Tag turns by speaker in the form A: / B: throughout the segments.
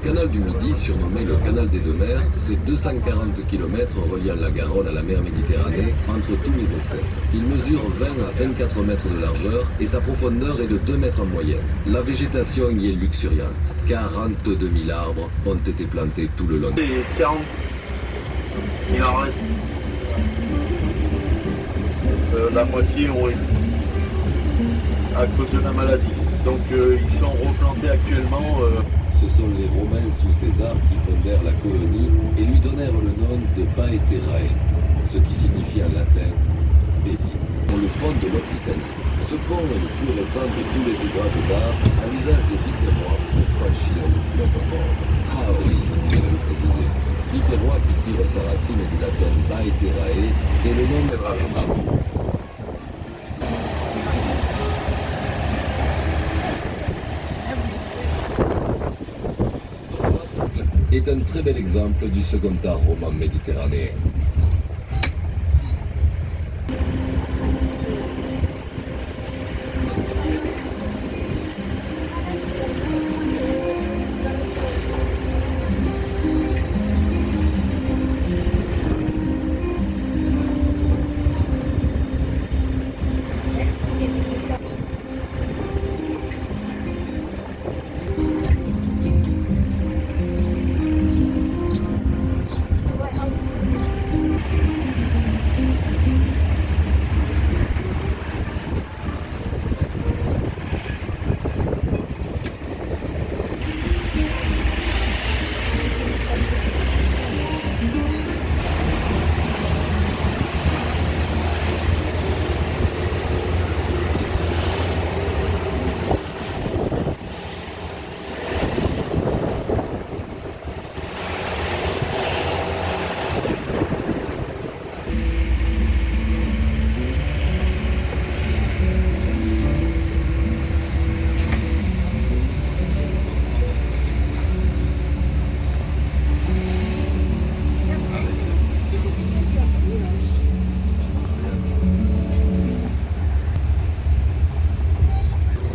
A: canal du Midi, surnommé le canal des deux mers, c'est 240 km reliant la Garonne à la mer Méditerranée entre Toulouse et Sète. Il mesure 20 à 24 mètres de largeur et sa profondeur est de 2 mètres en moyenne. La végétation y est luxuriante. 42 000 arbres ont été plantés tout le long.
B: C'est 40. Il en reste. La moitié ont à cause de la maladie. Donc ils sont replantés actuellement.
A: Ce sont les Romains sous César qui fondèrent la colonie et lui donnèrent le nom de Paeterae, ce qui signifie en latin Béziers. Pour le pont de l'Occitanie. Ce pont est le plus récent de tous les ouvrages d'art à l'usage des Viterrois pour franchir le fleuve Morne. Ah oui, je vais le préciser. Viterrois qui tire sa racine du latin Paeterae et le nom est vraiment. Est un très bel exemple du second art roman méditerranéen.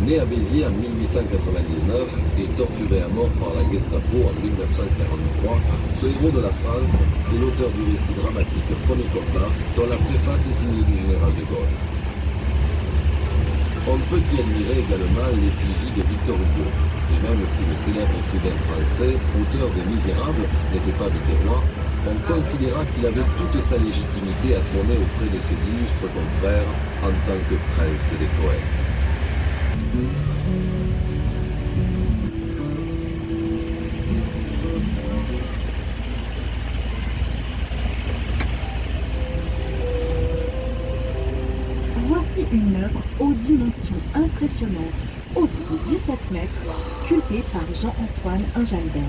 A: Né à Béziers en 1899 et torturé à mort par la Gestapo en 1943, ce héros de la France est l'auteur du récit dramatique Premier combat, dont la préface est signée du général de Gaulle. On peut y admirer également l'effigie de Victor Hugo. Et même si le célèbre écrivain français, auteur des Misérables, n'était pas Viterrois, on considéra qu'il avait toute sa légitimité à trôner auprès de ses illustres confrères en tant que prince des poètes.
C: Voici une œuvre aux dimensions impressionnantes, haute de 17 mètres, sculptée par Jean-Antoine Injalbert.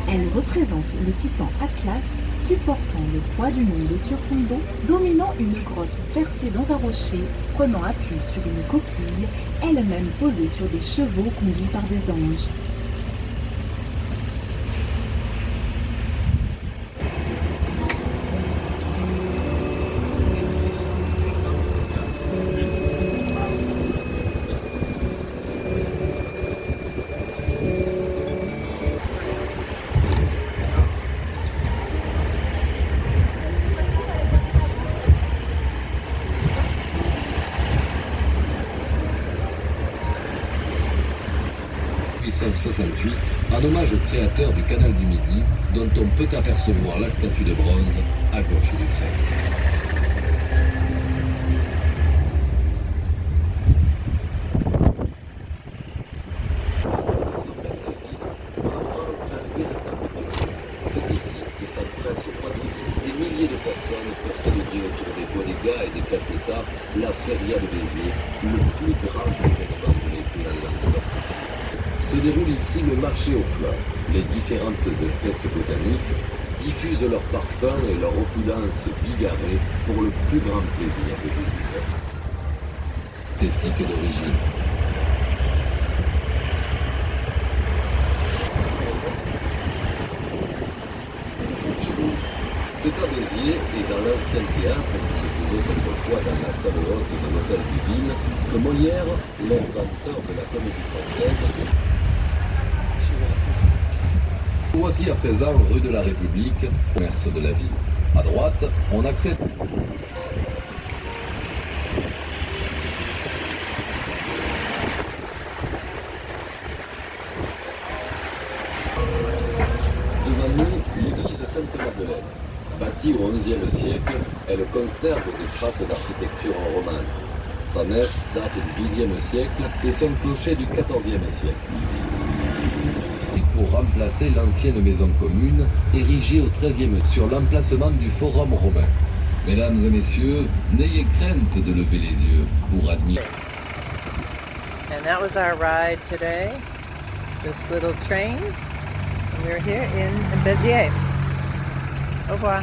C: Elle représente le titan Atlas supportant le poids du monde sur fond d'eau, dominant une grotte percée dans un rocher, prenant appui sur une coquille, elle-même posée sur des chevaux conduits par des anges.
A: En hommage au créateur du canal du Midi, dont on peut apercevoir la statue de bronze à gauche du trait. C'est ici que s'empressent au mois d'août des milliers de personnes pour célébrer autour des bodegas et des casetas la feria de Béziers, le plus grand événement de l'été en Languedoc. Se déroule ici le marché aux fleurs. Les différentes espèces botaniques diffusent leurs parfums et leur opulence bigarrée pour le plus grand plaisir des visiteurs. Téfique d'origine. C'est à Béziers et dans l'ancien théâtre qui se trouvait autrefois dans la salle haute de l'hôtel du Ville que Molière, l'inventeur de la comédie française, Voici à présent rue de la République, commerce de la ville. À droite, on accède. Devant nous, l'église Sainte-Madeleine. Bâtie au XIe siècle, elle conserve des traces d'architecture romane. Sa nef date du XIIe siècle et son clocher du XIVe siècle. Pour remplacer l'ancienne maison commune érigée au XIIIe sur l'emplacement du Forum romain. Mesdames et messieurs, n'ayez crainte de lever les yeux pour admirer.
D: And that was our ride today, this little train. And we're here in Béziers. Au revoir.